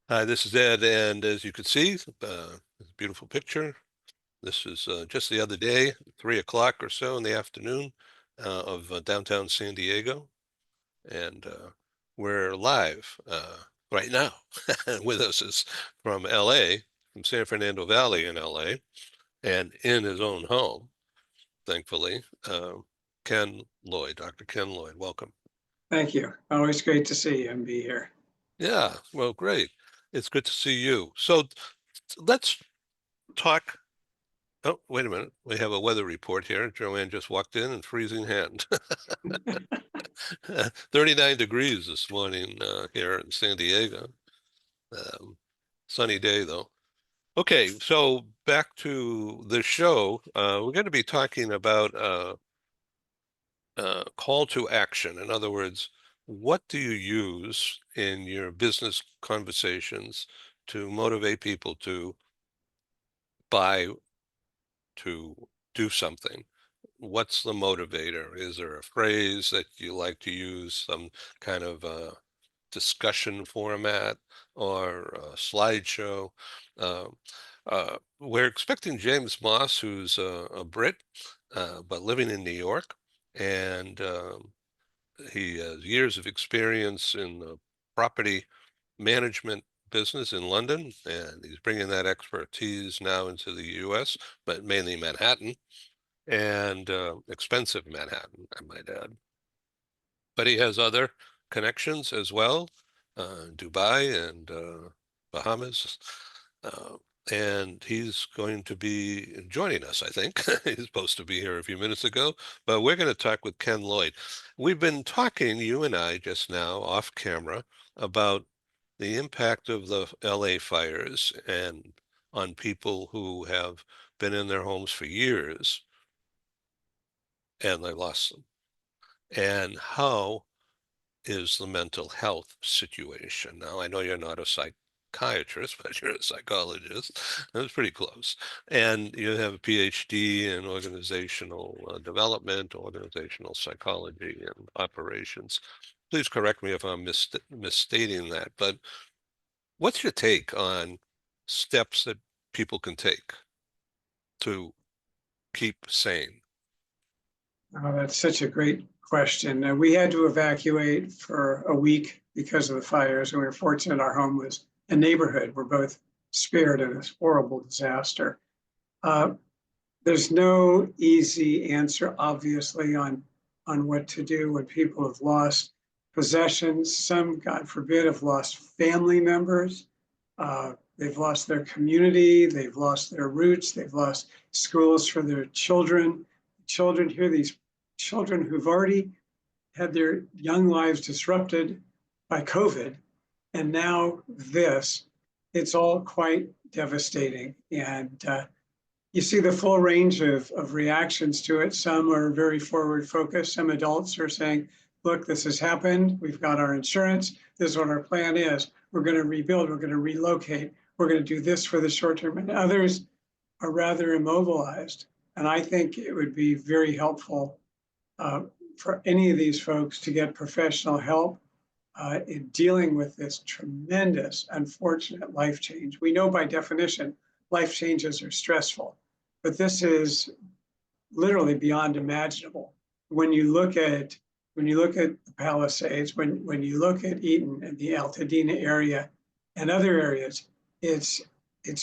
Hi, this is Ed, and as you can see, beautiful picture. This is just the other day, 3 o'clock or so in the afternoon of downtown San Diego, and we're live right now. With us is from LA, from San Fernando Valley in LA, and in his own home, thankfully, Ken Lloyd, Dr. Ken Lloyd. Welcome. Thank you. Always great to see you and be here. Yeah, well, great. It's good to see you. So let's talk. Oh, wait a minute. We have a weather report here. Joanne just walked in and freezing hand. 39 degrees this morning here in San Diego. Um, Sunny day, though. Okay, so back to the show. We're going to be talking about call to action. In other words, what do you use in your business conversations to motivate people to buy, to do something? What's the motivator? Is there a phrase that you like to use, some kind of discussion format or a slideshow? Um, we're expecting James Moss, who's a Brit, but living in New York, and he has years of experience in the property management business in London, and he's bringing that expertise now into the U.S., but mainly Manhattan and expensive Manhattan, I might add. But he has other connections as well, Dubai and Bahamas. Uh, and he's going to be joining us, I think. He's supposed to be here a few minutes ago, but we're going to talk with Ken Lloyd. We've been talking, you and I, just now off camera, about the impact of the LA fires and on people who have been in their homes for years and they lost them. And how is the mental health situation? Now, I know you're not a psychiatrist, but you're a psychologist. That's pretty close. And you have a PhD in organizational development, organizational psychology, and operations. Please correct me if I'm misstating that, but what's your take on steps that people can take to keep sane? Oh, that's such a great question. We had to evacuate for a week because of the fires, and we were fortunate our home was a neighborhood. We're both spared in this horrible disaster. Uh, there's no easy answer, obviously, on what to do when people have lost possessions. Some, God forbid, have lost family members. They've lost their community. They've lost their roots. They've lost schools for their children. Children here, these children who've already had their young lives disrupted by COVID, and now this, it's all quite devastating. And you see the full range of reactions to it. Some are very forward focused. Some adults are saying, look, this has happened. We've got our insurance. This is what our plan is. We're going to rebuild. We're going to relocate. We're going to do this for the short term. And others are rather immobilized. And I think it would be very helpful for any of these folks to get professional help in dealing with this tremendous, unfortunate life change. We know by definition, life changes are stressful, but this is literally beyond imaginable. When you look at the Palisades, when you look at Eaton and the Altadena area and other areas, it's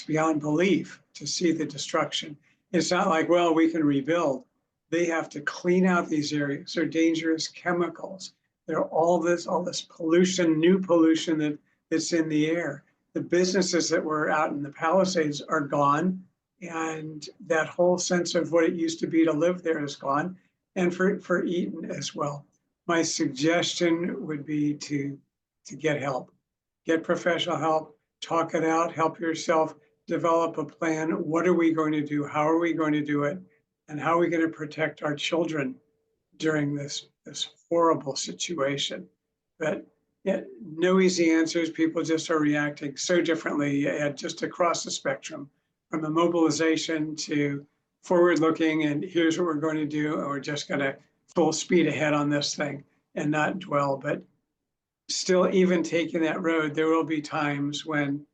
beyond belief to see the destruction. It's not like, well, we can rebuild. They have to clean out these areas. They're dangerous chemicals. There are all this pollution, new pollution that's in the air. The businesses that were out in the Palisades are gone, and that whole sense of what it used to be to live there is gone, and for Eaton as well. My suggestion would be to get help, get professional help, talk it out, help yourself, develop a plan. What are we going to do? How are we going to do it? And how are we going to protect our children during this horrible situation? But yeah, no easy answers. People just are reacting so differently, just across the spectrum, from immobilization to forward looking and here's what we're going to do, and we're just going to full speed ahead on this thing and not dwell. But still, even taking that road, there will be times when,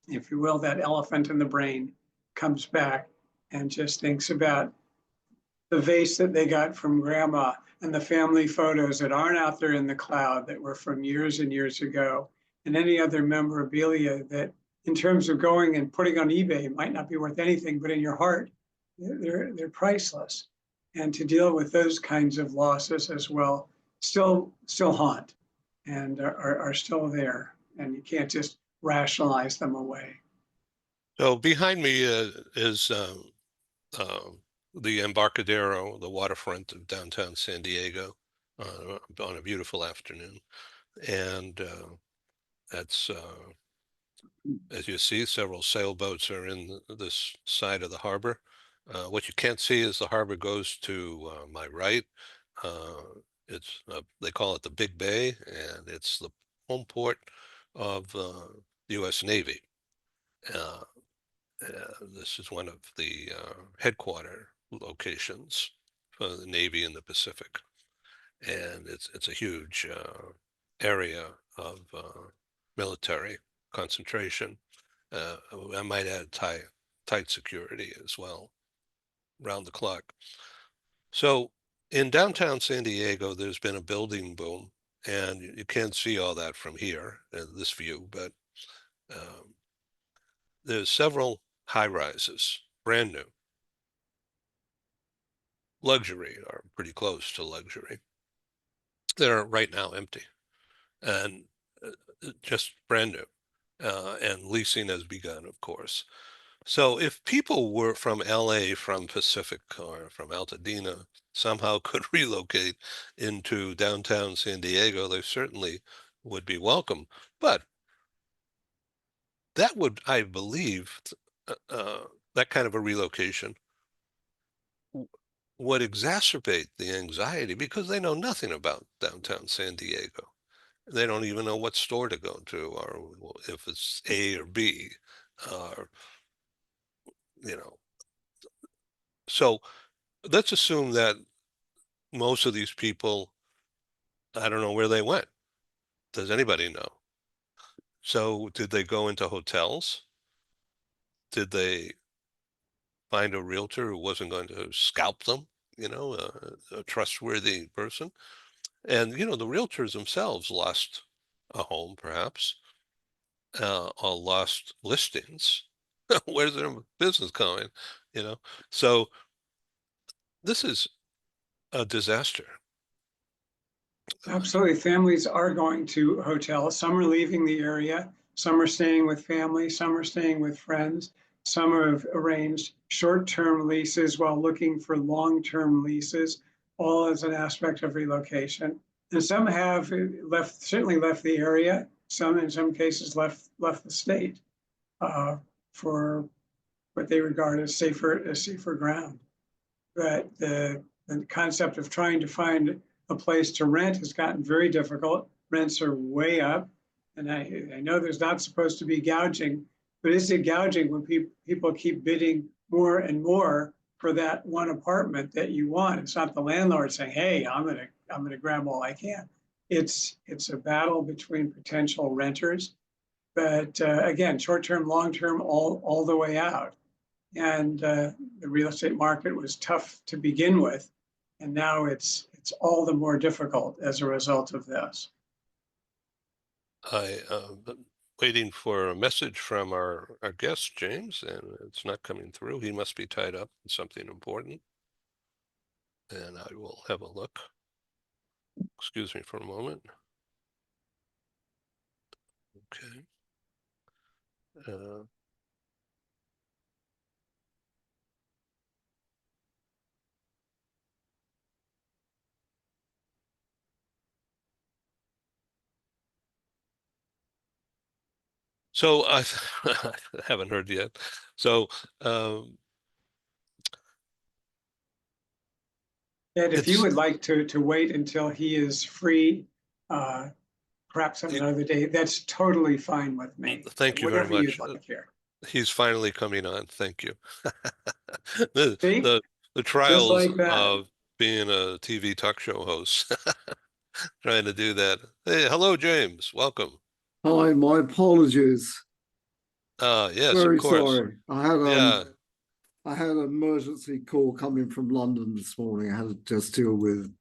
if you will, that elephant in the brain comes back and just thinks about the vase that they got from grandma and the family photos that aren't out there in the cloud that were from years and years ago, and any other memorabilia that, in terms of going and putting on eBay, might not be worth anything, but in your heart, they're priceless. And to deal with those kinds of losses as well, still haunt and are still there, and you can't just rationalize them away. So behind me is uh, the Embarcadero, the waterfront of downtown San Diego, on a beautiful afternoon. And that's, as you see, several sailboats are in this side of the harbor. What you can't see is the harbor goes to my right. Uh, it's they call it the Big Bay, and it's the home port of the U.S. Navy. Uh, this is one of the headquarter locations for the Navy in the Pacific, and it's a huge area of military concentration. I might add tight security as well, round the clock. So in downtown San Diego, there's been a building boom, and you can't see all that from here, this view, but um, there's several high rises, brand new, luxury or pretty close to luxury. They're right now empty and just brand new. And leasing has begun, of course. So if people were from LA, from Pacific, or from Altadena, somehow could relocate into downtown San Diego, they certainly would be welcome. But that would, I believe, that kind of a relocation would exacerbate the anxiety because they know nothing about downtown San Diego. They don't even know what store to go to or if it's A or B, or, you know. So let's assume that most of these people, I don't know where they went. Does anybody know? So did they go into hotels? Did they find a realtor who wasn't going to scalp them, a trustworthy person? And, the realtors themselves lost a home, perhaps, or lost listings. Where's their business going? You know, so this is a disaster. Absolutely. Families are going to hotels. Some are leaving the area. Some are staying with family. Some are staying with friends. Some have arranged short-term leases while looking for long-term leases, all as an aspect of relocation. And some have certainly left the area. Some, in some cases, left the state uh, for what they regard as safer ground. But the concept of trying to find a place to rent has gotten very difficult. Rents are way up. And I know there's not supposed to be gouging, but is it gouging when people keep bidding more and more for that one apartment that you want? It's not the landlord saying, hey, I'm gonna grab all I can. It's a battle between potential renters. But again, short-term, long-term, all the way out. And the real estate market was tough to begin with, and now it's all the more difficult as a result of this. I been waiting for a message from our guest, James, and it's not coming through. He must be tied up in something important. And I will have a look. Excuse me for a moment. Okay. Uh, so I haven't heard yet. So And if you it's would like to wait until he is free, uh, perhaps on another day, that's totally fine with me. thank you very Whatever you'd much. like here. He's finally coming on. Thank you. The See, the the just trials like that. of being a TV talk show host. trying to do that. Hey, hello, James. Welcome. Hi, my apologies. Yes, of Very course. sorry. Yeah. I had an emergency call coming from London this morning. I had to just deal with.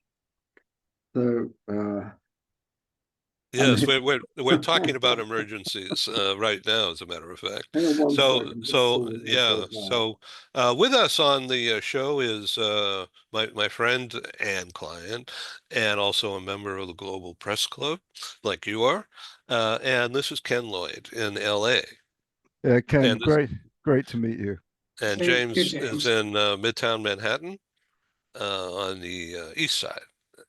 So I Yes, mean, we're talking about emergencies right now, as a matter of fact. hang on one So second, just so sorting yeah. myself out. So with us on the show is my friend and client, and also a member of the Global Press Club, like you are. And this is Ken Lloyd in L.A. Yeah, Ken, And this great to meet you. and Thank you, James is James. in Midtown Manhattan on the east side.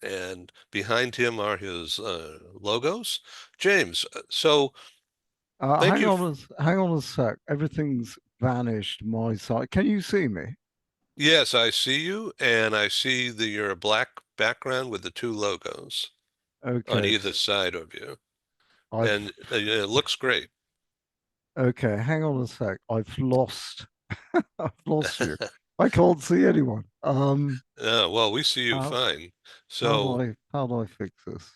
And behind him are his logos. James, so thank you. Hang on a sec. Everything's vanished my side. Can you see me? Yes, I see you, and I see your black background with the two logos on Okay, either side of you, I've and it looks great. okay, hang on a sec. I've lost I've lost you. I can't see anyone. Well, we see you How fine. So, how do I fix this?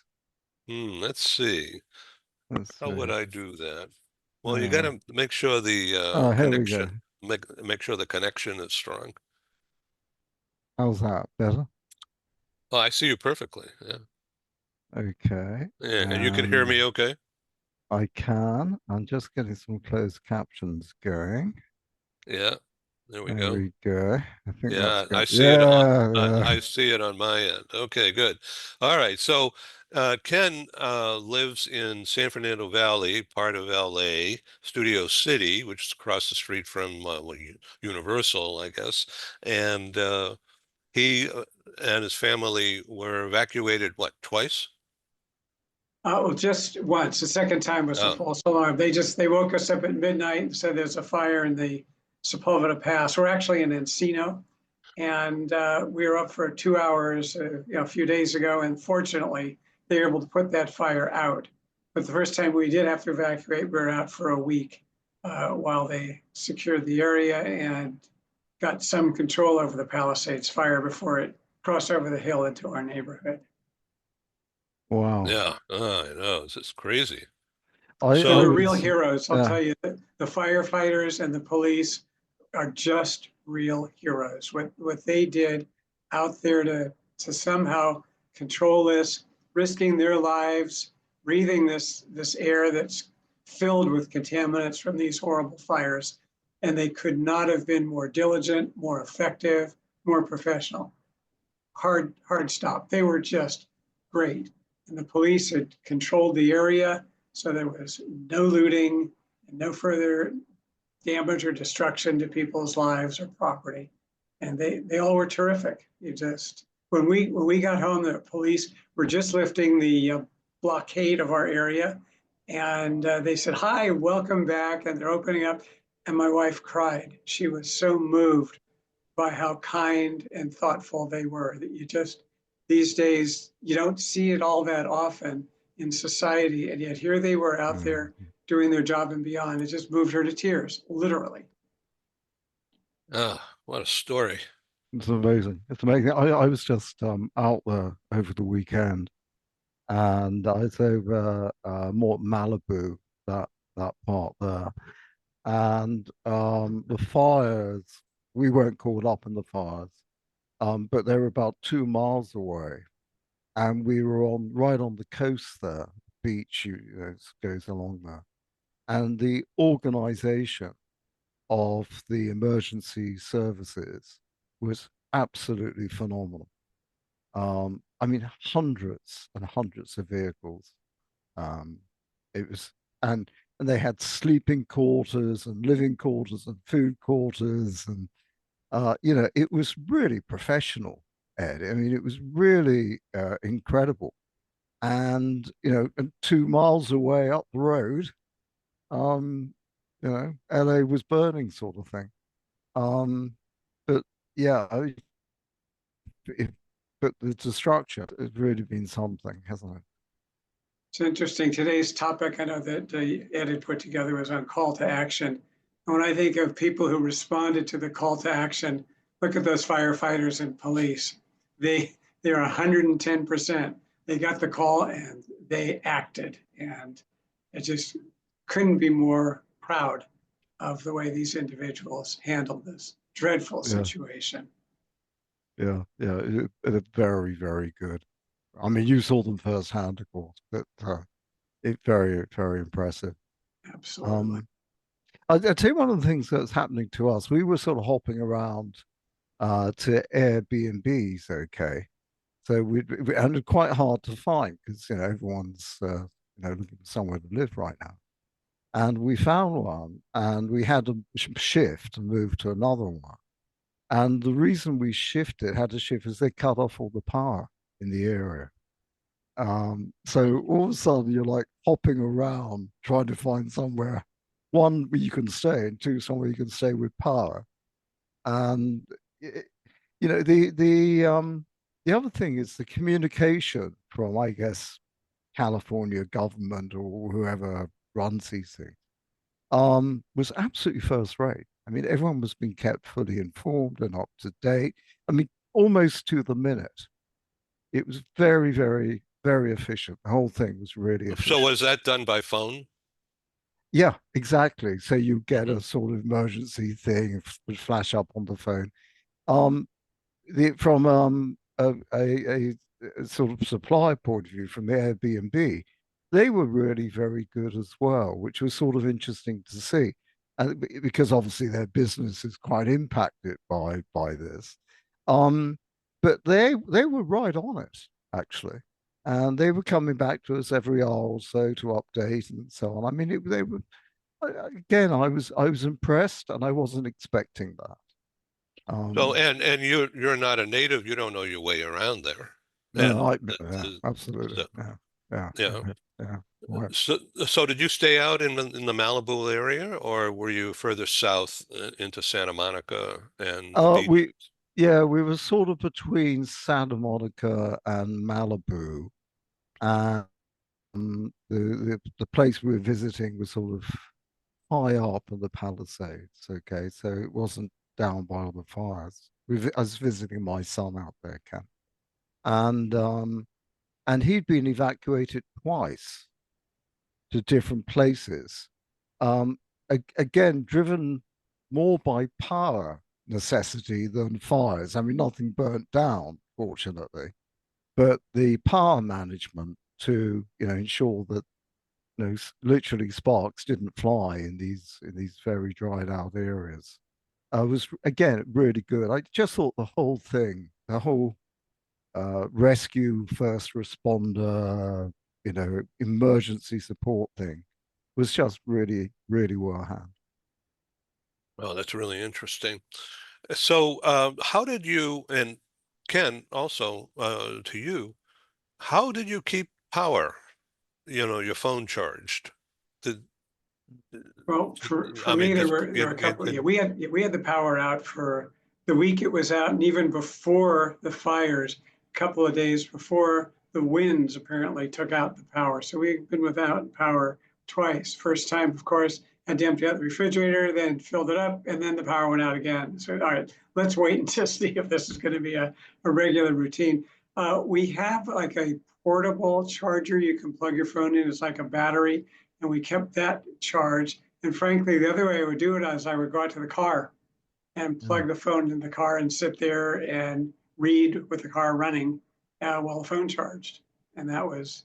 let's see. Let's How would see. I do that? Well, you got Uh, to make sure the oh, here we go. connection, make sure the connection is strong. How's that? Better? Oh, I see you perfectly. Yeah. Okay. Yeah, and you can hear And me okay? I can. I'm just getting some closed captions going. Yeah. There we There go. we go. I think that's Yeah, I good. see it. Yeah, I yeah. see it on my end. Okay, good. All right. So Ken lives in San Fernando Valley, part of LA, Studio City, which is across the street from Universal, I guess. And he and his family were evacuated, what, twice? Well, just once. The second time was a Oh, false alarm. They woke us up at midnight and said there's a fire in the Sepulveda Pass. We're actually in Encino, and we were up for 2 hours, a few days ago, and fortunately they were able to put that fire out. But the first time we did have to evacuate, we were out for a week while they secured the area and got some control over the Palisades fire before it crossed over the hill into our neighborhood. Wow. yeah. I know. This is crazy. They I were So, real was heroes. I'll yeah. tell you, the firefighters and the police are just real heroes. What they did out there to somehow control this, risking their lives, breathing this air that's filled with contaminants from these horrible fires. And they could not have been more diligent, more effective, more professional. Hard stop. They were just great. And the police had controlled the area, so there was no looting and no further damage or destruction to people's lives or property. And they all were terrific. You just when we got home, the police were just lifting the blockade of our area, and they said, "Hi, welcome back," and they're opening up. And my wife cried. She was so moved by how kind and thoughtful they were that you just these days you don't see it all that often in society, and yet here they were out Mm. there doing their job and beyond. It just moved her to tears, literally. what a story. It's amazing. It's amazing. I was just out there over the weekend and I was over more Malibu, that that part there. And the fires, we weren't caught up in the fires, but they were about 2 miles away. And we were on right on the coast there, beach goes along there. And the organization of the emergency services was absolutely phenomenal. I mean, hundreds and hundreds of vehicles. Um, it was, and and they had sleeping quarters and living quarters and food quarters, and it was really professional, Ed. I mean, it was really incredible. And 2 miles away up the road, um, LA was burning, sort of thing. Um, but yeah, it, but the destruction has really been something, hasn't it? It's interesting. Today's topic, I know that Ed had put together, was on call to action. And when I think of people who responded to the call to action, look at those firefighters and police. They're 110%. they got the call and they acted. And I just couldn't be more proud of the way these individuals handled this dreadful Yeah, situation. yeah. They're very, very good. I mean, you saw them firsthand, of course, but it very, very impressive. Absolutely. Um, I tell you one of the things that's happening to us. We were sort of hopping around to Airbnbs, okay. So we and it's quite hard to find because everyone's looking for somewhere to live right now. And we found one, and we had to shift and move to another one. And the reason we had to shift is they cut off all the power in the area. So all of a sudden you're like hopping around trying to find somewhere, one where you can stay, and two somewhere you can stay with power. And the other thing is the communication from, I guess, California government or whoever runs these things was absolutely first rate. I mean, everyone was being kept fully informed and up to date. I mean, almost to the minute. It was very, very, very efficient. The whole thing was really So efficient. was that done by phone? Yeah, exactly. So you get Mhm. a sort of emergency thing would flash up on the phone. Um, from a sort of supply point of view, from the Airbnb, they were really very good as well, which was sort of interesting to see, and because obviously their business is quite impacted by this. Um, but they were right on it actually, and they were coming back to us every hour or so to update and so on. I mean, they were again. I was impressed, and I wasn't expecting that. So, Um, and you're not a native, you don't know your way around there. No, And yeah, absolutely. so, Yeah, yeah, yeah. yeah. Right. So did you stay out in the Malibu area, or were you further south into Santa Monica and the beach? Yeah, we were sort of between Santa Monica and Malibu, and the place we were visiting was sort of high up in the Palisades. Okay, so it wasn't down by all the fires. I was visiting my son out there, Ken, and and he'd been evacuated twice to different places. Um, Again, driven more by power necessity than fires. I mean, nothing burnt down, fortunately, but the power management to ensure that literally sparks didn't fly in these very dried out areas was again really good. I just thought the whole thing, the whole rescue, first responder, emergency support thing was just really, really well handled. Oh, that's really interesting. So, how did you, and Ken, also to you, how did you keep power, your phone charged? Did, Well, for I me, mean, there because were there were a couple. Yeah, we had the power out for the week it was out, and even before the fires, a couple of days before the winds apparently took out the power. So we've been without power twice. First time, of course, had to empty out the refrigerator, then filled it up, and then the power went out again. So all right, let's wait and just see if this is going to be a regular routine. We have like a portable charger you can plug your phone in. It's like a battery, and we kept that charged. And frankly, the other way I would do it is I would go out to the car and Yeah. plug the phone in the car and sit there and read with the car running while the phone charged. And that was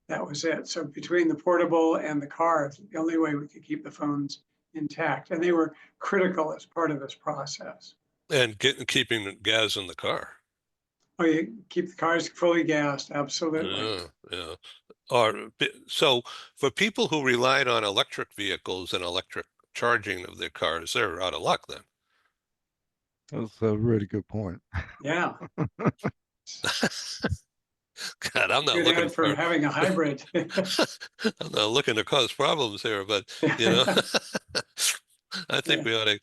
it. So between the portable and the car, the only way we could keep the phones intact. And they were critical as part of this process. and keeping the gas in the car. Oh, you keep the cars fully gassed, absolutely. Yeah, yeah. So for people who relied on electric vehicles and electric charging of their cars, they're out of luck then. That's a really good point. Yeah. God, I'm not Good looking add for for, having a hybrid. I'm not looking to cause problems here, but you know, I think Yeah. we ought to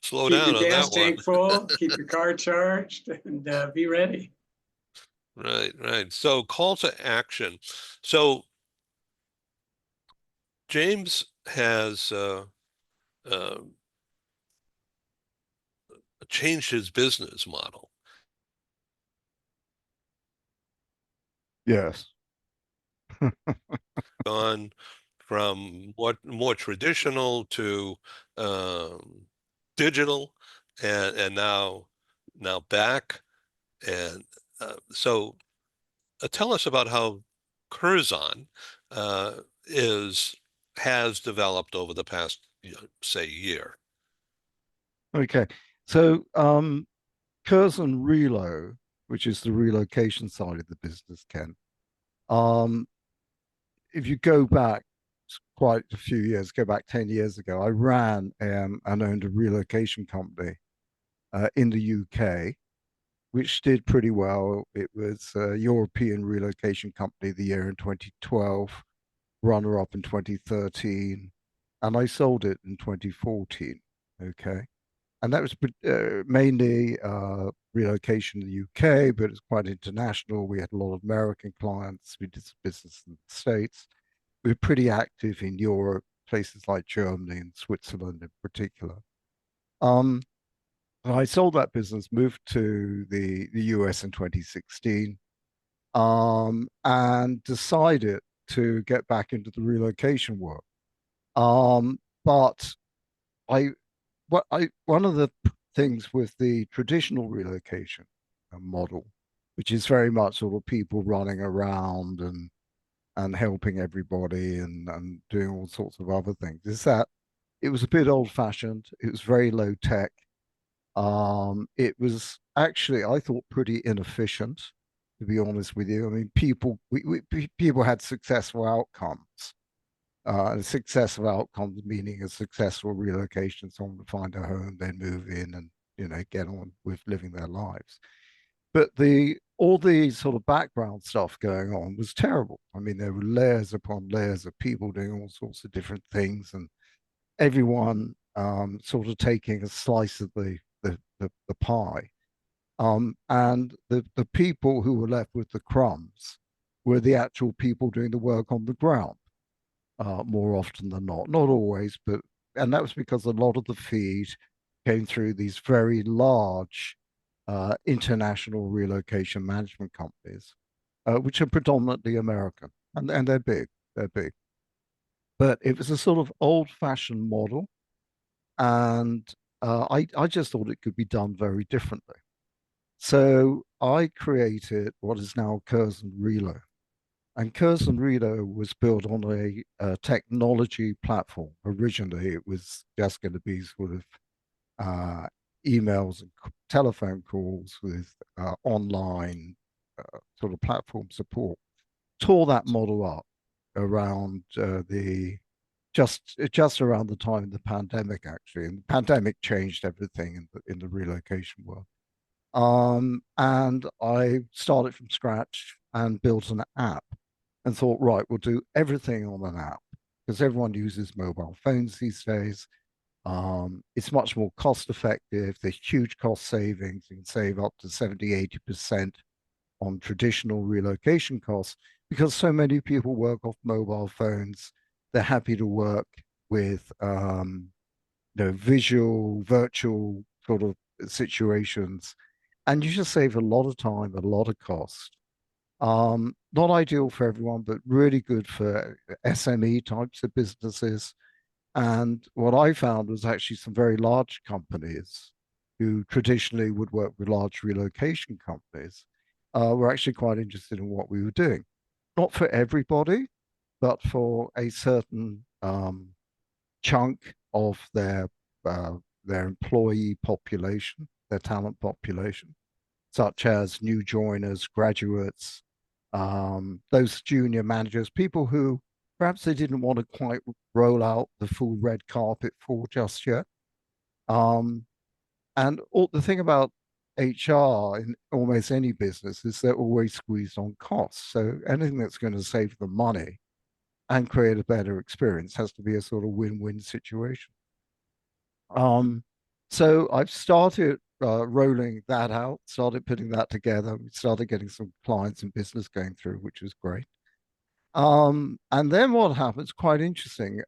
slow Keep your down on gas that one. tank full, keep your car charged, and be ready. Right, right. So call to action. So James has uh, changed his business model. Yes. Gone from more traditional to um, digital, and now back. And so tell us about how Curzon uh, is has developed over the past, say, year. Okay. So Curzon RELO, which is the relocation side of the business, Ken. Um, if you go back quite a few years, go back 10 years ago, I ran and owned a relocation company in the UK, which did pretty well. It was a European relocation company of the year in 2012, runner up in 2013, and I sold it in 2014. Okay. And that was mainly relocation in the UK, but it's quite international. We had a lot of American clients. We did some business in the States. We were pretty active in Europe, places like Germany and Switzerland in particular. Um, I sold that business, moved to the US in 2016, and decided to get back into the relocation work. But I one of the things with the traditional relocation model, which is very much sort of people running around and helping everybody and doing all sorts of other things, is that it was a bit old fashioned. It was very low tech. It was actually, I thought, pretty inefficient, to be honest with you. I mean, people had successful outcomes. A successful outcomes meaning a successful relocation, someone would find a home, then move in and, get on with living their lives. But the all the sort of background stuff going on was terrible. I mean, there were layers upon layers of people doing all sorts of different things, and everyone sort of taking a slice of the pie. And the people who were left with the crumbs were the actual people doing the work on the ground, more often than not. Not always, but and that was because a lot of the feed came through these very large international relocation management companies, which are predominantly American, and they're big. They're big. But it was a sort of old-fashioned model, and I just thought it could be done very differently. So I created what is now Curzon RELO. And Curzon RELO was built on a technology platform. Originally, it was just going to be sort of uh, emails and telephone calls with online sort of platform support. Tore that model up around the just around the time of the pandemic, actually. And the pandemic changed everything in the relocation world. And I started from scratch and built an app and thought, right, we'll do everything on an app because everyone uses mobile phones these days. It's much more cost effective. There's huge cost savings. You can save up to 70, 80% on traditional relocation costs because so many people work off mobile phones. They're happy to work with visual, virtual sort of situations. And you just save a lot of time, a lot of cost. Not ideal for everyone, but really good for SME types of businesses. And what I found was actually some very large companies who traditionally would work with large relocation companies were actually quite interested in what we were doing. Not for everybody, but for a certain chunk of their employee population, their talent population, such as new joiners, graduates, those junior managers, people who perhaps they didn't want to quite roll out the full red carpet for just yet. And the thing about HR in almost any business is they're always squeezed on costs. So anything that's going to save them money and create a better experience has to be a sort of win-win situation. So I've started rolling that out, started putting that together. We started getting some clients and business going through, which was great. And then what happens, quite interesting.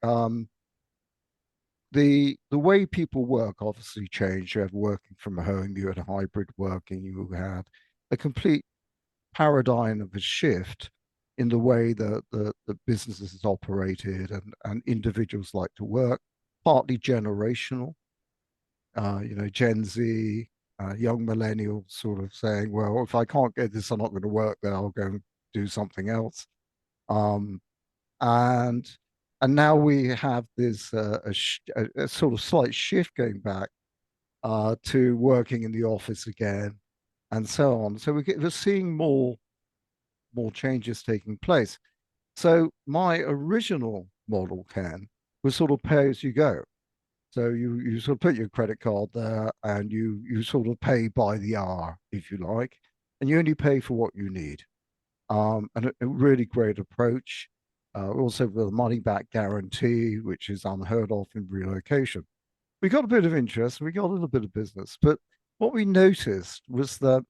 The way people work obviously changed. You had working from home, you had hybrid working, you had a complete paradigm of a shift in the way that the businesses is operated and individuals like to work, partly generational. Gen Z, young millennials sort of saying, well, if I can't get this, I'm not going to work there, I'll go and do something else. Um, and and now we have this a sort of slight shift going back to working in the office again, and so on. So we're seeing more changes taking place. So my original model, Ken, was sort of pay as you go. So you sort of put your credit card there, and you sort of pay by the hour, if you like, and you only pay for what you need. And a really great approach. Also with a money back guarantee, which is unheard of in relocation. We got a bit of interest, we got a little bit of business, but what we noticed was that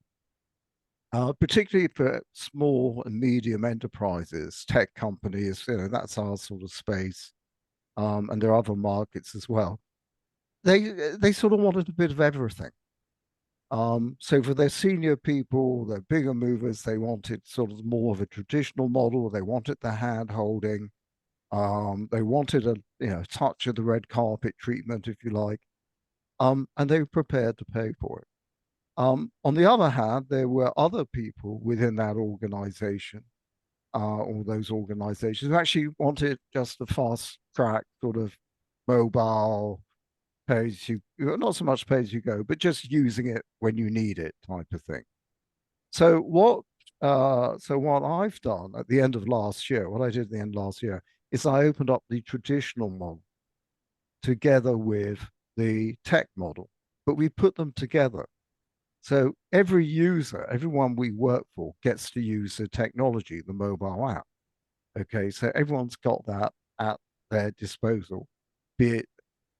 particularly for small and medium enterprises, tech companies, that's our sort of space, and there are other markets as well. They sort of wanted a bit of everything. So for their senior people, their bigger movers, they wanted sort of more of a traditional model. They wanted the hand holding. They wanted a touch of the red carpet treatment, if you like. And they were prepared to pay for it. On the other hand, there were other people within that organization, or those organizations, who actually wanted just a fast track sort of mobile pay as you, not so much pay as you go, but just using it when you need it type of thing. So what I've done at the end of last year, what I did at the end of last year, is I opened up the traditional model together with the tech model, but we put them together. So every user, everyone we work for gets to use the technology, the mobile app. Okay, so everyone's got that at their disposal, be it,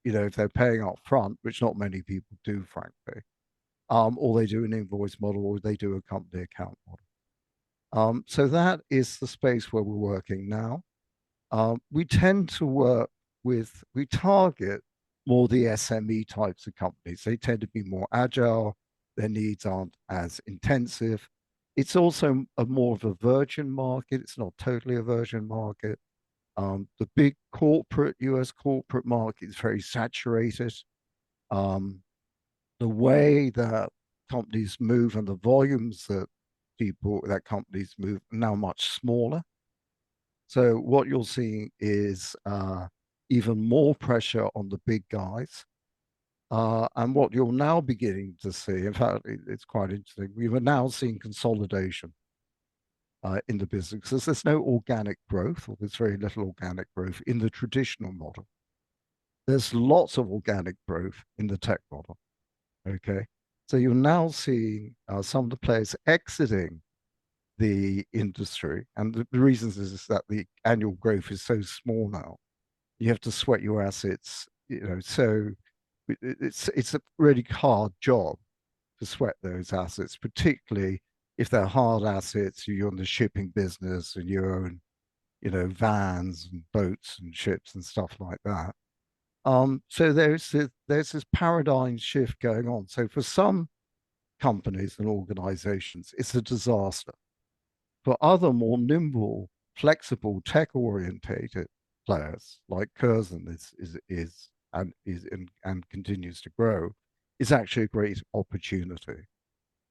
if they're paying up front, which not many people do, frankly, or they do an invoice model, or they do a company account model. So that is the space where we're working now. We tend to we target more the SME types of companies. They tend to be more agile. Their needs aren't as intensive. It's also more of a virgin market. It's not totally a virgin market. The big US corporate market is very saturated. The way that companies move and the volumes that companies move are now much smaller. So what you're seeing is even more pressure on the big guys. And what you're now beginning to see, in fact, it's quite interesting. We were now seeing consolidation in the business because there's no organic growth, or there's very little organic growth in the traditional model. There's lots of organic growth in the tech model. Okay. So you're now seeing some of the players exiting the industry. And the reasons is that the annual growth is so small now. You have to sweat your assets, so it's a really hard job to sweat those assets, particularly if they're hard assets, you're in the shipping business and you own, vans and boats and ships and stuff like that. So there's this paradigm shift going on. So for some companies and organizations, it's a disaster. For other more nimble, flexible, tech-orientated players like Curzon and continues to grow, is actually a great opportunity.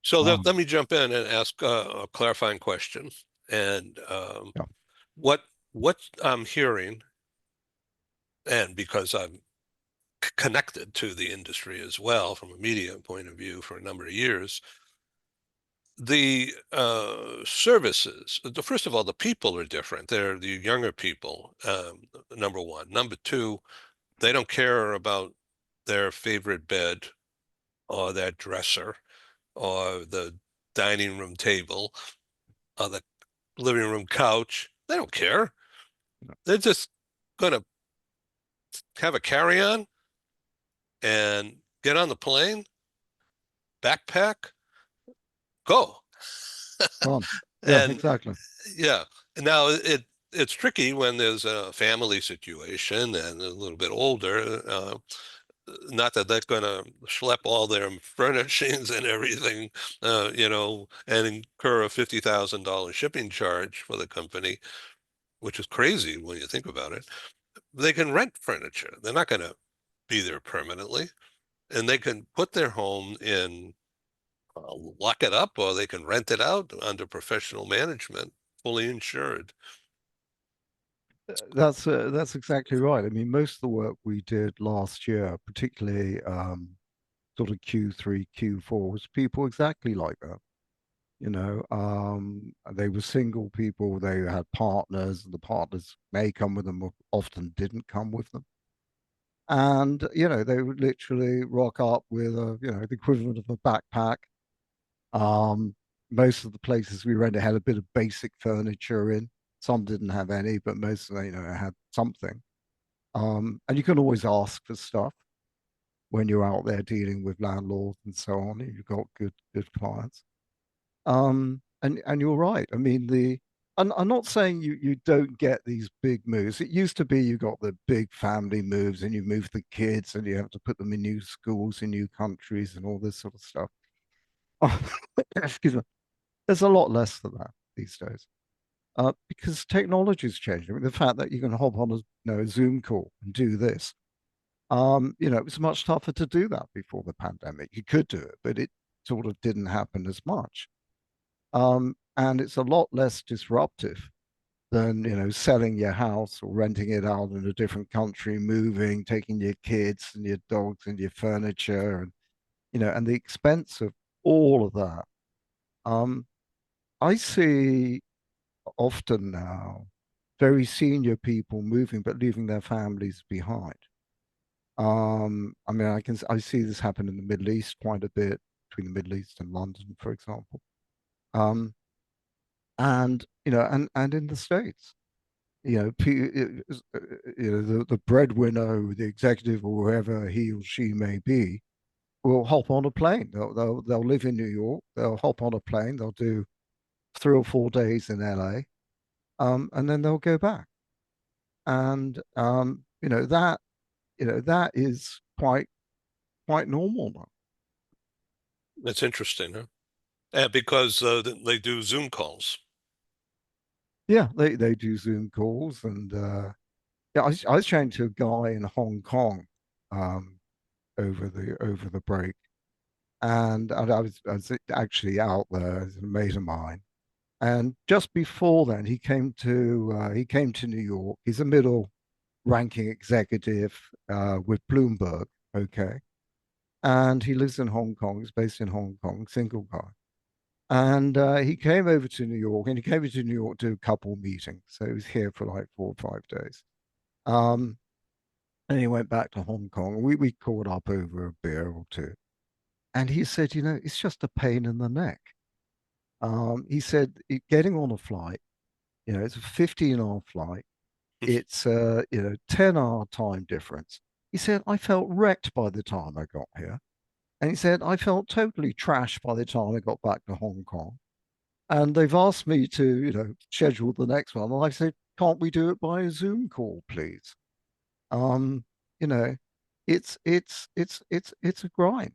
So let me jump in and ask a clarifying question. And Yeah. what I'm hearing, and because I'm connected to the industry as well from a media point of view for a number of years, the services, first of all, the people are different. They're the younger people, number one. Number two, they don't care about their favorite bed or their dresser or the dining room table or the living room couch. They don't care. They're just going to have a carry-on and get on the plane, backpack, go. Yeah, And exactly. yeah, now it's tricky when there's a family situation and a little bit older. not that they're going to schlep all their furnishings and everything, and incur a $50,000 shipping charge for the company, which is crazy when you think about it. They can rent furniture. They're not going to be there permanently, and they can put their home in, lock it up, or they can rent it out under professional management, fully insured. That's exactly right. I mean, most of the work we did last year, particularly sort of Q3, Q4, was people exactly like that. They were single people, they had partners, and the partners may come with them, or often didn't come with them. And, they would literally rock up with the equivalent of a backpack. Um, Most of the places we rented had a bit of basic furniture in. Some didn't have any, but most of them, had something. And you can always ask for stuff when you're out there dealing with landlords and so on. You've got good clients. And you're right. I mean, I'm not saying you don't get these big moves. It used to be you got the big family moves and you move the kids and you have to put them in new schools in new countries and all this sort of stuff. Excuse me. There's a lot less than that these days. Because technology's changed. I mean, the fact that you can hop on a Zoom call and do this. It was much tougher to do that before the pandemic. You could do it, but it sort of didn't happen as much. And it's a lot less disruptive than, selling your house or renting it out in a different country, moving, taking your kids and your dogs and your furniture and the expense of all of that. I see often now very senior people moving but leaving their families behind. I mean, I see this happen in the Middle East quite a bit, between the Middle East and London, for example. And and in the States, the breadwinner, the executive, or whoever he or she may be, will hop on a plane. They'll live in New York. They'll hop on a plane. They'll do 3 or 4 days in LA, and then they'll go back. And that is quite normal now. That's interesting, huh? Because they do Zoom calls. Yeah, they do Zoom calls, and yeah, I was chatting to a guy in Hong Kong um, over the break, and I was actually out there as a mate of mine, and just before then he came to New York. He's a middle ranking executive with Bloomberg, okay, and he lives in Hong Kong. He's based in Hong Kong, single guy. And he came over to New York, and he came over to New York to do a couple meetings. So he was here for like 4 or 5 days. Um, and he went back to Hong Kong. We caught up over a beer or two. And he said, it's just a pain in the neck. He said, getting on a flight, it's a 15-hour flight. It's a 10-hour time difference. He said, I felt wrecked by the time I got here. And he said, I felt totally trashed by the time I got back to Hong Kong. And they've asked me to, schedule the next one. And I said, can't we do it by a Zoom call, please? Um, you know, it's a grind.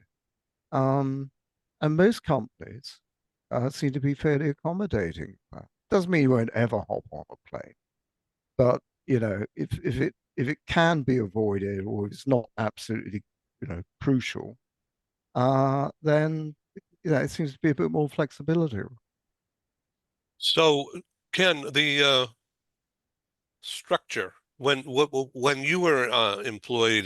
Um, and most companies seem to be fairly accommodating. Doesn't mean you won't ever hop on a plane, but if it can be avoided or it's not absolutely crucial, then it seems to be a bit more flexibility. So, Ken, the structure when you were employed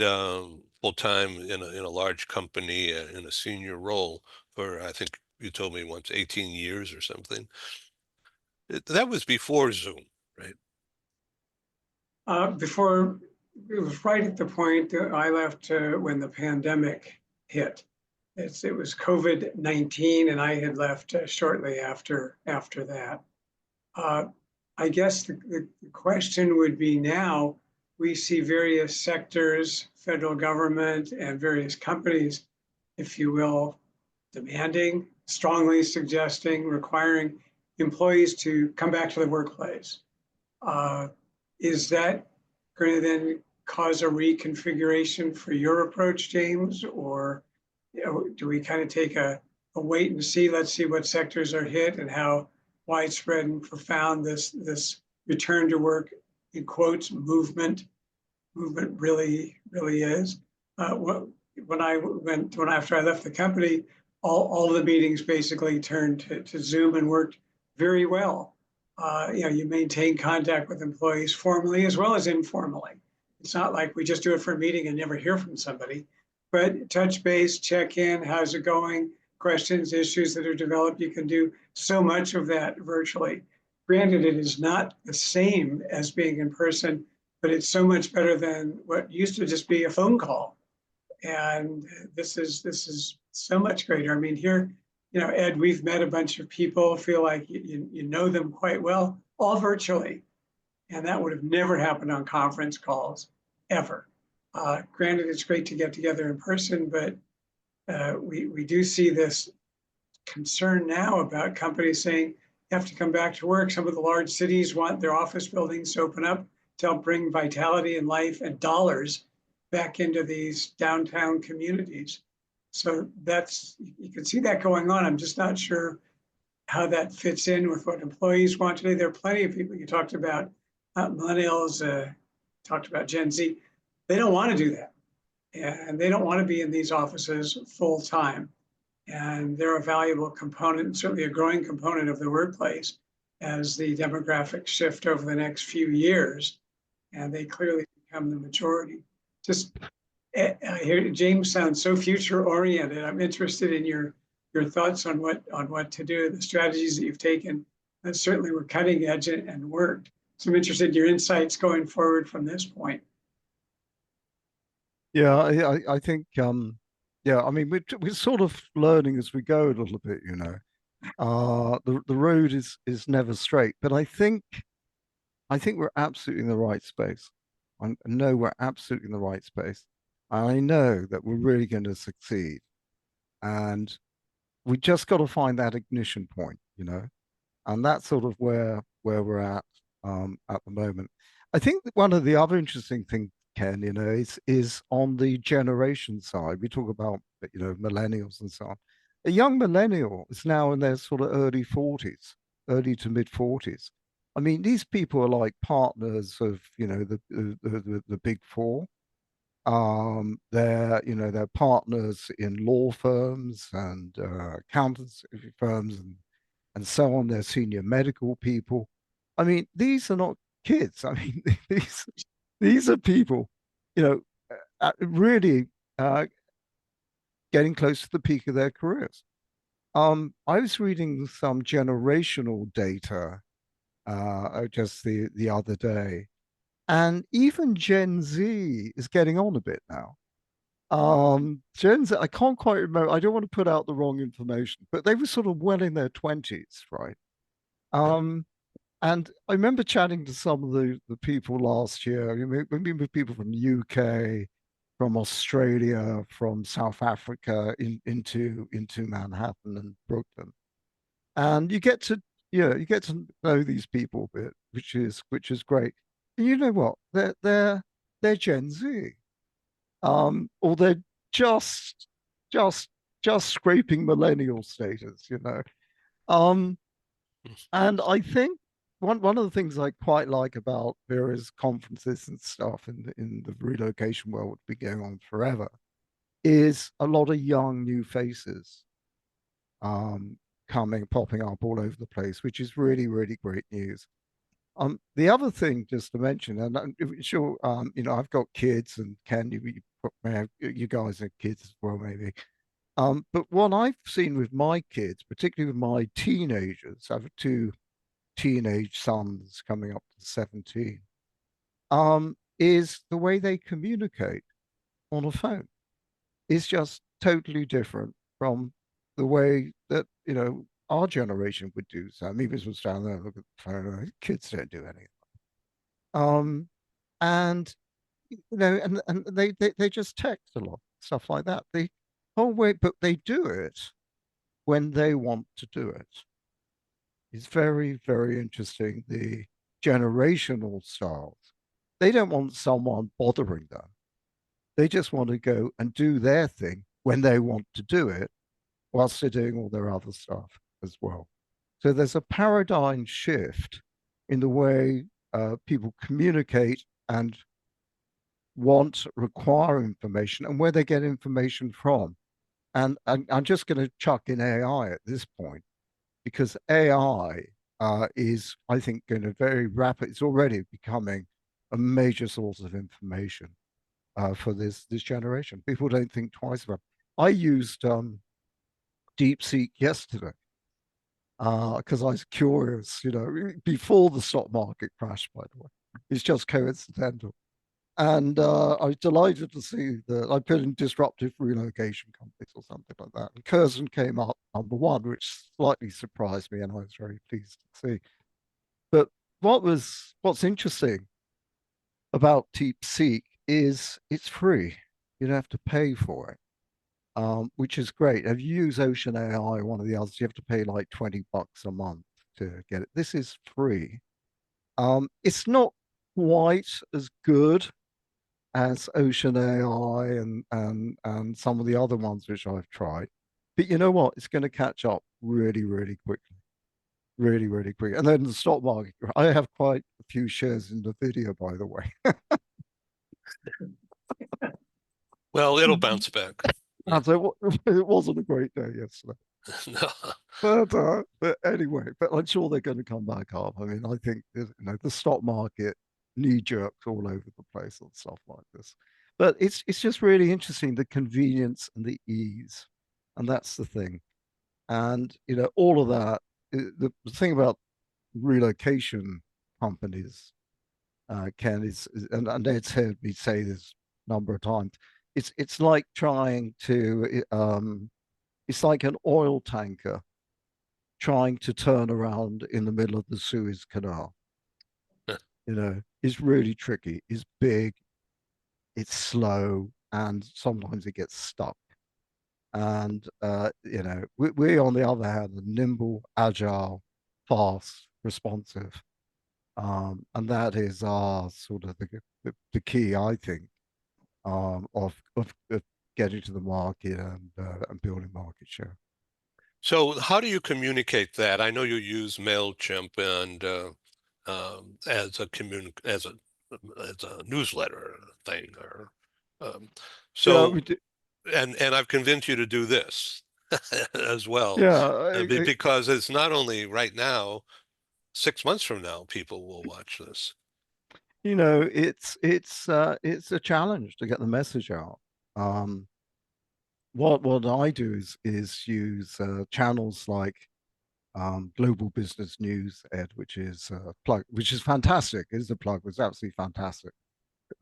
full time in a large company in a senior role for, I think you told me once, 18 years or something. That was before Zoom, right? Before, it was right at the point that I left when the pandemic hit. It was COVID-19, and I had left shortly after that. I guess the question would be now, we see various sectors, federal government, and various companies, if you will, demanding, strongly suggesting, requiring employees to come back to the workplace. Is that going to then cause a reconfiguration for your approach, James? Or do we kind of take a wait and see? Let's see what sectors are hit and how widespread and profound this return to work, in quotes, movement really is. After I left the company, all the meetings basically turned to Zoom and worked very well. You maintain contact with employees formally as well as informally. It's not like we just do it for a meeting and never hear from somebody, but touch base, check in, how's it going? Questions, issues that are developed. You can do so much of that virtually. Granted, it is not the same as being in person, but it's so much better than what used to just be a phone call. And this is so much greater. I mean, here, Ed, we've met a bunch of people, feel like you know them quite well, all virtually. And that would have never happened on conference calls, ever. Granted, it's great to get together in person, but we do see this concern now about companies saying you have to come back to work. Some of the large cities want their office buildings to open up to help bring vitality and life and dollars back into these downtown communities. So you can see that going on. I'm just not sure how that fits in with what employees want today. There are plenty of people, you talked about millennials, talked about Gen Z. They don't want to do that. And they don't want to be in these offices full time. And they're a valuable component, and certainly a growing component of the workplace as the demographics shift over the next few years. And they clearly become the majority. Just I hear James sounds so future oriented. I'm interested in your thoughts on what to do, the strategies that you've taken that certainly were cutting edge and worked. So I'm interested in your insights going forward from this point. Yeah, I think yeah, I mean we're sort of learning as we go a little bit, you know. The road is never straight, but I think we're absolutely in the right space. I know we're absolutely in the right space. I know that we're really going to succeed, and we just got to find that ignition point, you know, and that's sort of where we're at the moment. I think that one of the other interesting things, Ken, you know, is on the generation side. We talk about, you know, millennials and so on. A young millennial is now in their sort of early 40s, early to mid 40s. I mean, these people are like partners of, you know, the big four. They're partners in law firms and accountancy firms and so on. They're senior medical people. I mean, these are not kids. I mean, these are people, you know, really getting close to the peak of their careers. I was reading some generational data just the other day, and even Gen Z is getting on a bit now. Gen Z, I can't quite remember. I don't want to put out the wrong information, but they were sort of well in their 20s, right? Um, and I remember chatting to some of the people last year. I mean, with people from the UK, from Australia, from South Africa, into Manhattan and Brooklyn, and you get to know these people a bit, which is great. And you know what? They're Gen Z, or they're just just just scraping millennial status, you know. Um, and I think one of the things I quite like about various conferences and stuff in the relocation world, be going on forever, is a lot of young new faces um, popping up all over the place, which is really, really great news. The other thing, just to mention, and sure, you know, I've got kids, and Ken, you guys are kids as well, maybe. But what I've seen with my kids, particularly with my teenagers, I have two teenage sons coming up to 17, is the way they communicate on a phone is just totally different from the way that, you know, our generation would do. So I mean, this was down there, look at the phone, kids don't do anything. Um, and you know, and they just text a lot, stuff like that. The whole way, but they do it when they want to do it. It's very, very interesting, the generational styles. they don't want someone bothering them. They just want to go and do their thing when they want to do it, whilst they're doing all their other stuff as well. So there's a paradigm shift in the way people communicate and require information and where they get information from. And I'm just going to chuck in AI at this point, because AI is, I think, going to very rapid. It's already becoming a major source of information for this generation. People don't think twice about it. I used DeepSeek yesterday because I was curious, before the stock market crashed, by the way. It's just coincidental. And I was delighted to see that I put in disruptive relocation companies or something like that. And Curzon came up #1, which slightly surprised me, and I was very pleased to see. But what's interesting about DeepSeek is it's free. You don't have to pay for it, which is great. If you use Ocean AI, one of the others, you have to pay like $20 a month to get it. This is free. It's not quite as good as Ocean AI and some of the other ones which I've tried. But you know what? It's going to catch up really, really quickly. Really, really quick. And then the stock market, I have quite a few shares in the video, by the way. Well, it'll bounce back. And so it wasn't a great day yesterday. No. But anyway, but I'm sure they're going to come back up. I mean, I think the stock market knee jerks all over the place and stuff like this. But it's just really interesting, the convenience and the ease, and that's the thing. And all of that. The thing about relocation companies, Ken, and Ed's heard me say this a number of times. It's like trying to it's like an oil tanker trying to turn around in the middle of the Suez Canal. It's really tricky. It's big, it's slow, and sometimes it gets stuck. And we on the other hand are nimble, agile, fast, responsive. And that is our sort of the key, I think, of getting to the market and building market share. So how do you communicate that? I know you use MailChimp and as a newsletter thing, or Yeah, so. we do. And I've convinced you to do this as well, Yeah, because it's not only right now, 6 months from now, people will watch this. it's a challenge to get the message out. What I do is use channels like Global Business News, Ed, which is plug, which is fantastic. Is the plug was absolutely fantastic.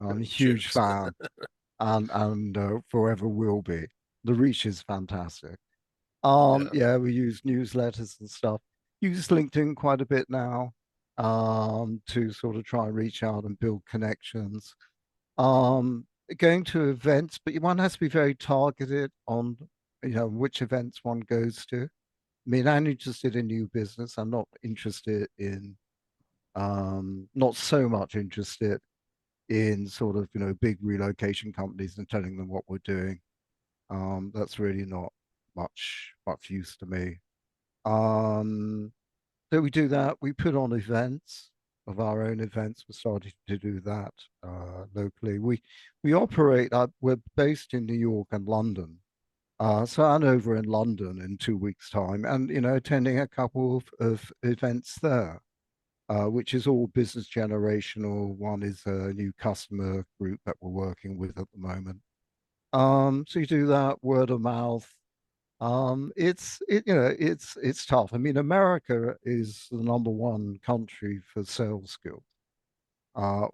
I'm a huge Cheers. fan, and forever will be. The reach is fantastic. Yeah. Yeah, we use newsletters and stuff. Use LinkedIn quite a bit now, to sort of try and reach out and build connections. Going to events, but one has to be very targeted on, which events one goes to. I mean, I'm interested in new business. I'm not interested in, not so much interested in sort of, big relocation companies and telling them what we're doing. That's really not much use to me. So we do that. We put on events of our own events. We're starting to do that locally. We operate. We're based in New York and London. So I'm over in London in 2 weeks' time, and attending a couple of events there, which is all business generational. One is a new customer group that we're working with at the moment. So you do that, word of mouth. It's tough. I mean, America is the #1 country for sales skills,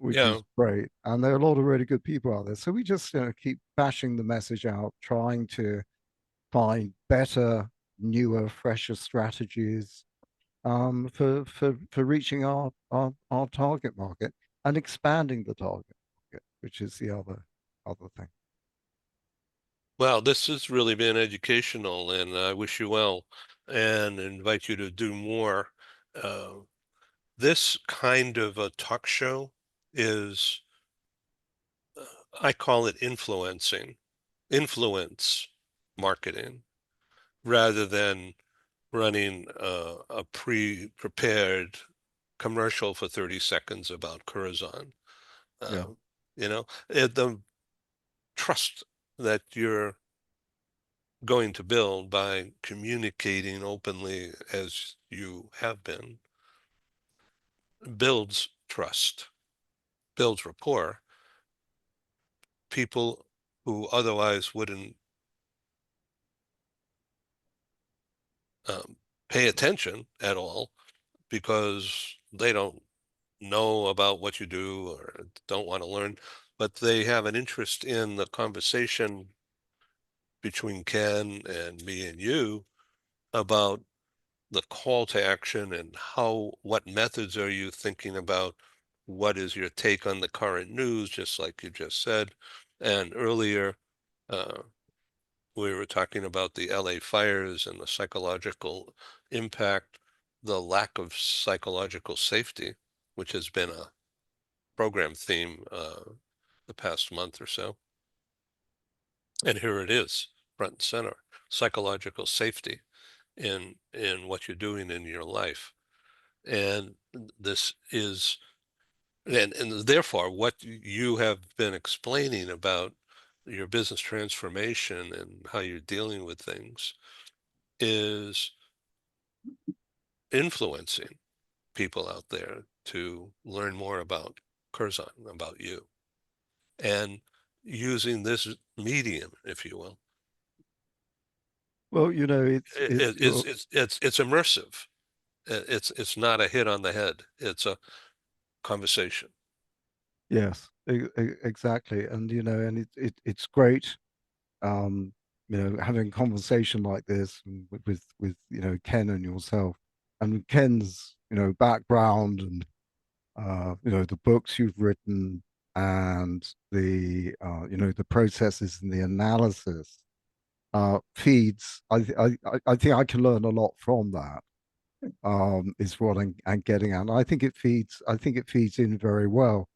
which Yeah. is great, and there are a lot of really good people out there. So we just keep bashing the message out, trying to find better, newer, fresher strategies for reaching our target market and expanding the target market, which is the other thing. Well, this has really been educational, and I wish you well and invite you to do more. This kind of a talk show is I call it influence marketing, rather than running a pre-prepared commercial for 30 seconds about Curzon. Yeah. The trust that you're going to build by communicating openly as you have been builds trust, builds rapport. People who otherwise wouldn't pay attention at all because they don't know about what you do or don't want to learn, but they have an interest in the conversation between Ken and me and you about the call to action and what methods are you thinking about? What is your take on the current news, just like you just said? And earlier, uh, we were talking about the LA fires and the psychological impact, the lack of psychological safety, which has been a program theme the past month or so. And here it is, front and center, psychological safety in what you're doing in your life. And this is, and therefore, what you have been explaining about your business transformation and how you're dealing with things is influencing people out there to learn more about Curzon, about you, and using this medium, if you will. Well, It's immersive. It's not a hit on the head. It's a conversation. yes, exactly. And it's great, having a conversation like this and with Ken and yourself, and Ken's background and the books you've written and the processes and the analysis feeds. I think I can learn a lot from that. Is what I'm getting at. And I think it feeds in very well.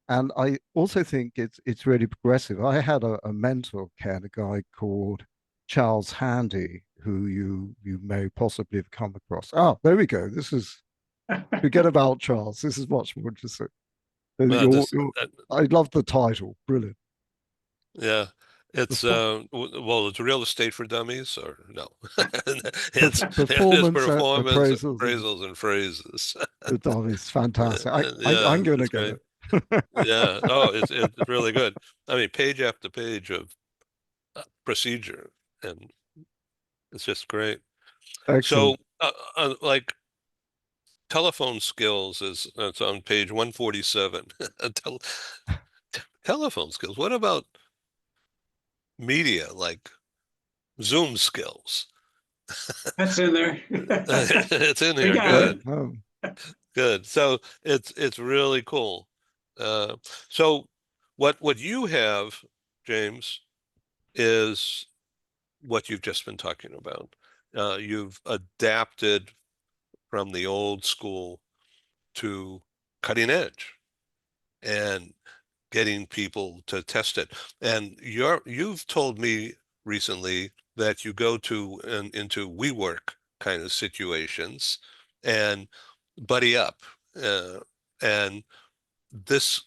And I also think it's really progressive. I had a mentor, Ken, a guy called Charles Handy, who you may possibly have come across. Ah, there we go. Forget about Charles. This is much more interesting. Well, I love the title. Brilliant. yeah, it's Perfor- well, it's real estate for dummies, or no? It's Performance performance appraisals and appraisals and phrases. the done is fantastic. Yeah, I'm going to it's get great. it. Yeah, oh, it's really good. I mean, page after page of procedure, and it's just great. So, Excellent. like telephone skills is it's on page 147. Tel Telephone skills. What about media, like Zoom skills? That's in there. It's in We here. got Yeah. it. Good, Oh, good. So it's really cool. Uh, so what you have, James, is what you've just been talking about. You've adapted from the old school to cutting edge and getting people to test it. And you've told me recently that you go into WeWork kind of situations and buddy up. Uh, and this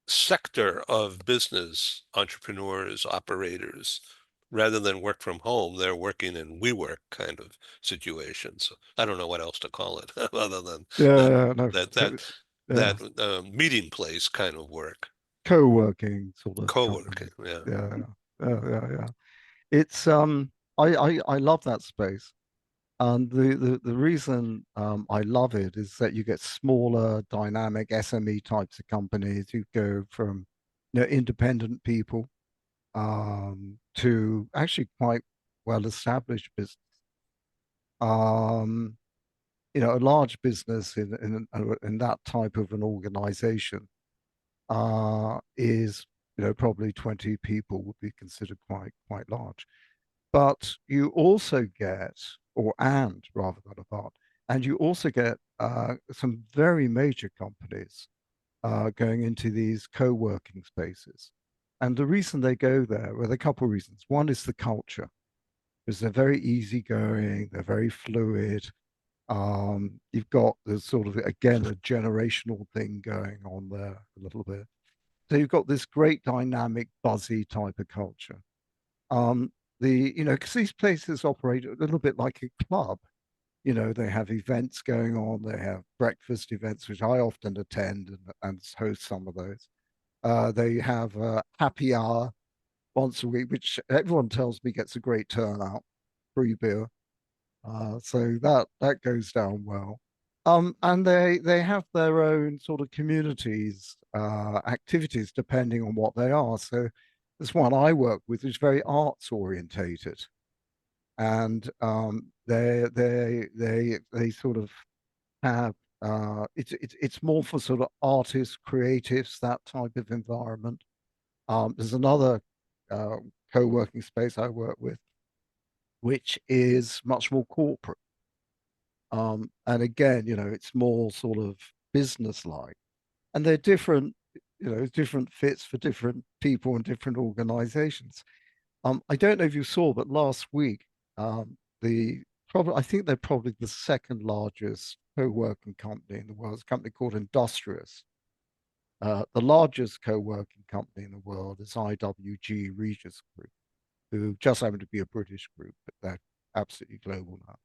sector of business entrepreneurs, operators, rather than work from home, they're working in WeWork kind of situations. I don't know what else to call it other than yeah, that yeah, no, that that yeah, meeting place kind of work, co-working sort of co-working. company. Yeah. Yeah, yeah. It's I love that space. And the reason I love it is that you get smaller, dynamic SME types of companies. You go from independent people to actually quite well established business. Um, a large business in that type of an organization is probably 20 people would be considered quite large. But you also get, or and rather than about, and you also get some very major companies going into these co-working spaces. And the reason they go there, well, there are a couple of reasons. One is the culture, because they're very easygoing, they're very fluid. You've got the sort of, again, a generational thing going on there a little bit. So you've got this great dynamic, buzzy type of culture. Um, because these places operate a little bit like a club. They have events going on, they have breakfast events, which I often attend and host some of those. They have a happy hour once a week, which everyone tells me gets a great turnout, free beer. So that goes down well. And they have their own sort of communities, activities depending on what they are. So this one I work with is very arts orientated, and they sort of have it's more for sort of artists, creatives, that type of environment. There's another uh, co-working space I work with, which is much more corporate. And again, it's more sort of business-like. And they're different, different fits for different people and different organizations. I don't know if you saw, but last week, I think they're probably the second largest co-working company in the world. It's a company called Industrious. The largest co-working company in the world is IWG Regis Group, who just happen to be a British group, but they're absolutely global now.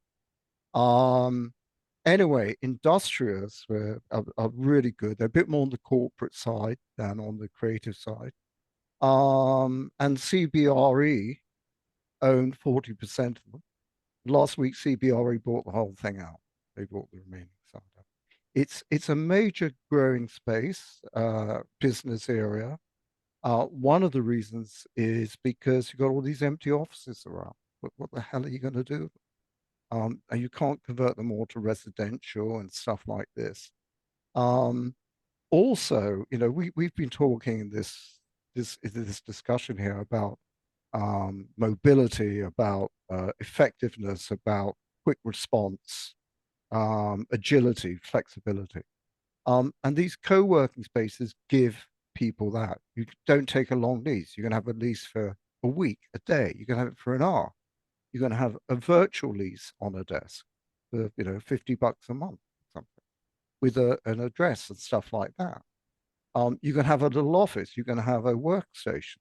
Anyway, Industrious are really good. They're a bit more on the corporate side than on the creative side. And CBRE own 40% of them. Last week, CBRE bought the whole thing out. They bought the remaining side out. It's a major growing space, business area. One of the reasons is because you've got all these empty offices around. What the hell are you going to do? And you can't convert them all to residential and stuff like this. Also, we've been talking in this discussion here about mobility, about effectiveness, about quick response, agility, flexibility. And these co-working spaces give people that. You don't take a long lease. You can have a lease for a week, a day. You can have it for an hour. You're going to have a virtual lease on a desk for, $50 a month, something, with an address and stuff like that. You can have a little office. You can have a workstation.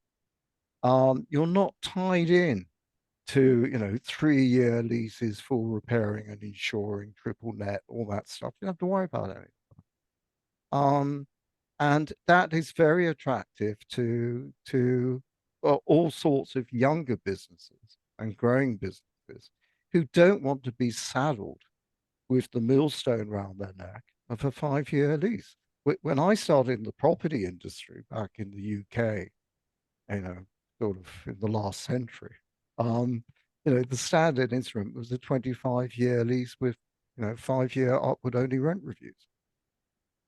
You're not tied in to 3-year leases for repairing and insuring, triple net, all that stuff. You don't have to worry about it. And that is very attractive to all sorts of younger businesses and growing businesses who don't want to be saddled with the millstone around their neck of a 5-year lease. When I started in the property industry back in the UK, sort of in the last century, the standard instrument was a 25-year lease with, 5-year upward only rent reviews.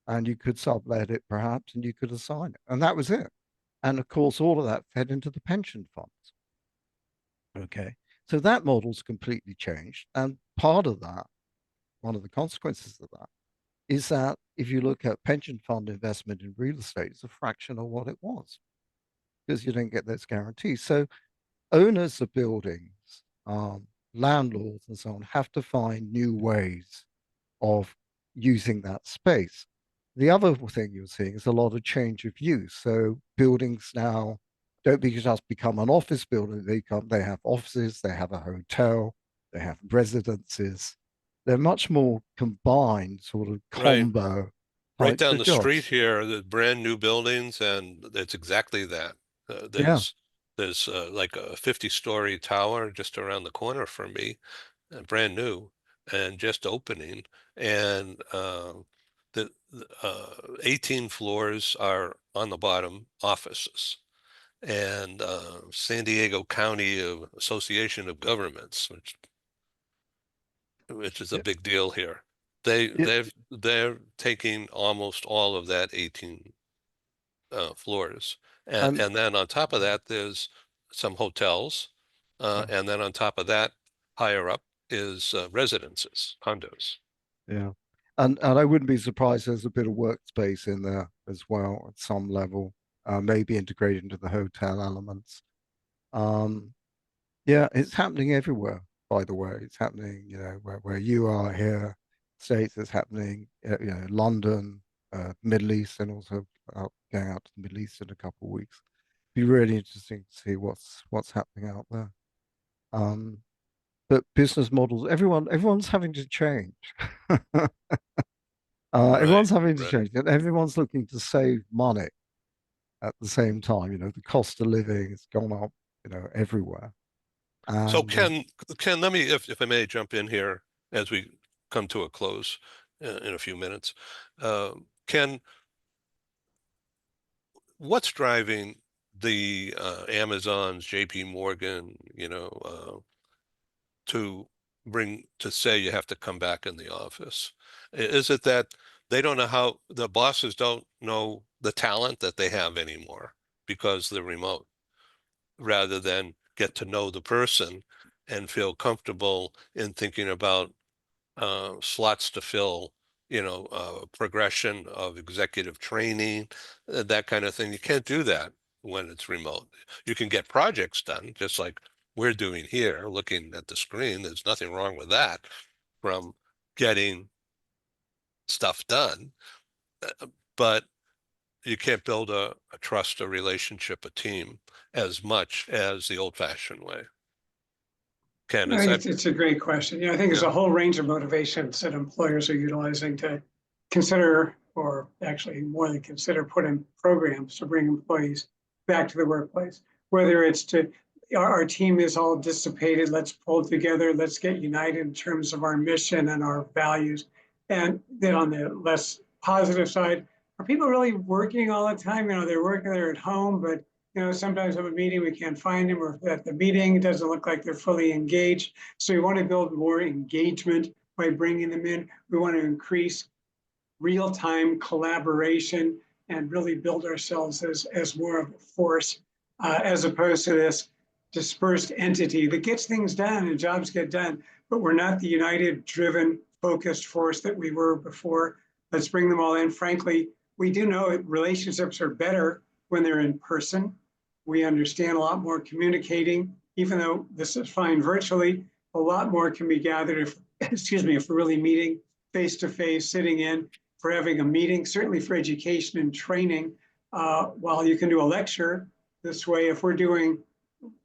And you could sublet it perhaps, and you could assign it. And that was it. And of course, all of that fed into the pension funds. Okay. So that model's completely changed. And part of that, one of the consequences of that, is that if you look at pension fund investment in real estate, it's a fraction of what it was because you don't get those guarantees. So owners of buildings, landlords and so on have to find new ways of using that space. The other thing you're seeing is a lot of change of use. So buildings now don't just become an office building. They have offices, they have a hotel, they have residences. They're much more combined, sort of Right. combo Right types down of the street jobs. here, the brand new buildings, and it's exactly that. Yeah. There's like a 50-story tower just around the corner from me, brand new and just opening, and the 18 floors are on the bottom offices, and San Diego County Association of Governments, which is a Yeah. big deal here. Yeah. They're taking almost all of that 18 floors, And and then on top of that, there's some hotels, yeah. and then on top of that, higher up is residences, condos. Yeah. And I wouldn't be surprised there's a bit of workspace in there as well at some level. maybe integrated into the hotel elements. Um, yeah, it's happening everywhere, by the way. It's happening, where you are here, States, it's happening, London, Middle East, and also going out to the Middle East in a couple of weeks. Be really interesting to see what's happening out there. But business models, everyone's having to change. Everyone's having to Right. change, and everyone's looking to save money at the same time. The cost of living has gone up, everywhere. So And Ken, let me, if I may jump in here as we come to a close in a few minutes. Ken, what's driving the Amazons, JP Morgan, to say you have to come back in the office? Is it that they don't know how, the bosses don't know the talent that they have anymore because they're remote, rather than get to know the person and feel comfortable in thinking about slots to fill, progression of executive training, that kind of thing. You can't do that when it's remote. You can get projects done, just like we're doing here, looking at the screen. There's nothing wrong with that from getting stuff done. But you can't build a trust, a relationship, a team as much as the old-fashioned way. Ken, I is think that, it's a great question. I think there's yeah, a whole range of motivations that employers are utilizing to consider, or actually more than consider, put in programs to bring employees back to the workplace. Whether it's our team is all dissipated, let's pull together, let's get united in terms of our mission and our values. And then on the less positive side, are people really working all the time? They're working, they're at home, but sometimes at a meeting we can't find them, or at the meeting it doesn't look like they're fully engaged. So we want to build more engagement by bringing them in. We want to increase real-time collaboration and really build ourselves as more of a force, as opposed to this dispersed entity that gets things done and jobs get done, but we're not the united, driven, focused force that we were before. Let's bring them all in. Frankly, we do know that relationships are better when they're in person. We understand a lot more communicating, even though this is fine virtually, a lot more can be gathered if we're really meeting face to face, sitting in, for having a meeting, certainly for education and training. While you can do a lecture this way, if we're doing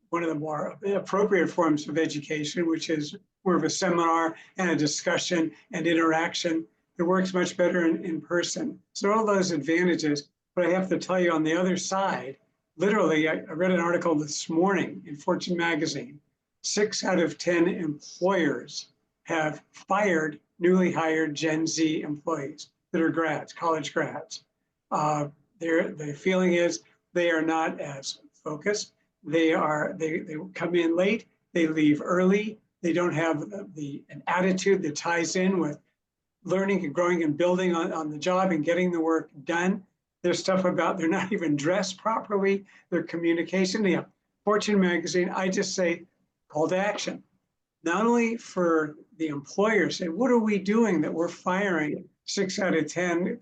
one of the more appropriate forms of education, which is more of a seminar and a discussion and interaction, it works much better in person. So all those advantages, but I have to tell you on the other side, literally, I read an article this morning in Fortune magazine. 6 out of 10 employers have fired newly hired Gen Z employees that are grads, college grads. The feeling is they are not as focused. They come in late, they leave early, they don't have an attitude that ties in with learning and growing and building on the job and getting the work done. There's stuff about they're not even dressed properly, their communication. Yeah, Fortune magazine, I just say call to action. Not only for the employer, say, what are we doing that we're firing 6 out of 10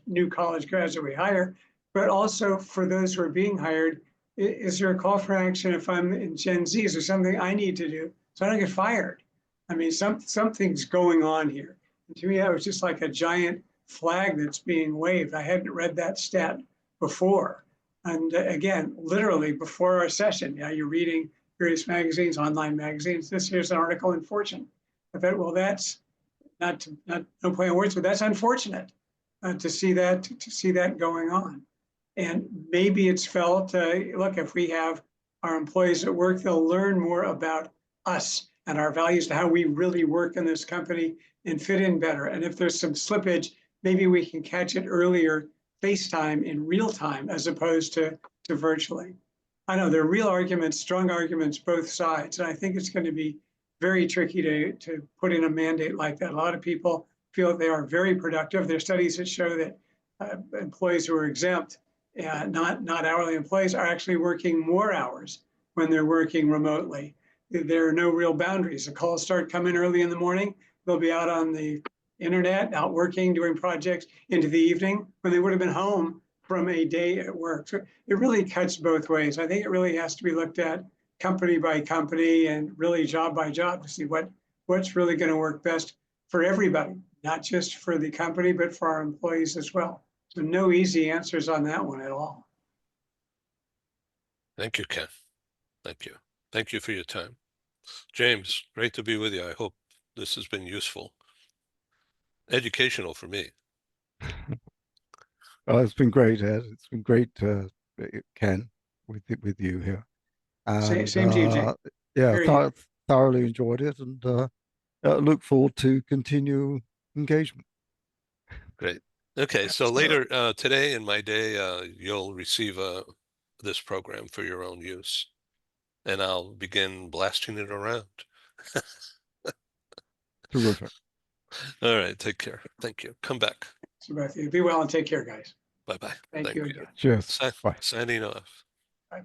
new college grads that we hire, but also for those who are being hired, is there a call for action if I'm in Gen Z? Is there something I need to do so I don't get fired? I mean, something's going on here. And to me, that was just like a giant flag that's being waved. I hadn't read that stat before. And again, literally before our session, you're reading various magazines, online magazines. Here's an article in Fortune. I thought, well, that's not no play on words, but that's unfortunate to see that going on. And maybe it's felt, look, if we have our employees at work, they'll learn more about us and our values, to how we really work in this company and fit in better. And if there's some slippage, maybe we can catch it earlier, FaceTime in real time, as opposed to virtually. I know there are real arguments, strong arguments, both sides. And I think it's going to be very tricky to put in a mandate like that. A lot of people feel that they are very productive. There are studies that show that employees who are exempt, not hourly employees, are actually working more hours when they're working remotely. There are no real boundaries. The calls start coming early in the morning. They'll be out on the internet, out working, doing projects into the evening, when they would have been home from a day at work. So it really cuts both ways. I think it really has to be looked at company by company and really job by job to see what's really going to work best for everybody, not just for the company, but for our employees as well. So no easy answers on that one at all. Thank you, Ken. Thank you. Thank you for your time. James, great to be with you. I hope this has been useful. Educational for me. It's been great, Ed. It's been great, Ken, with you here. And Same to you, Jay. yeah, Very- thoroughly enjoyed it, and look forward to continue engagement. Great. Okay, so later today in my day, you'll receive this program for your own use, and I'll begin blasting it around. Terrific. All right, take care. Thank you. Come back. So both of you be well and take care, guys. Bye-bye. Thank you again. Cheers. Si- Bye. Signing off. Bye.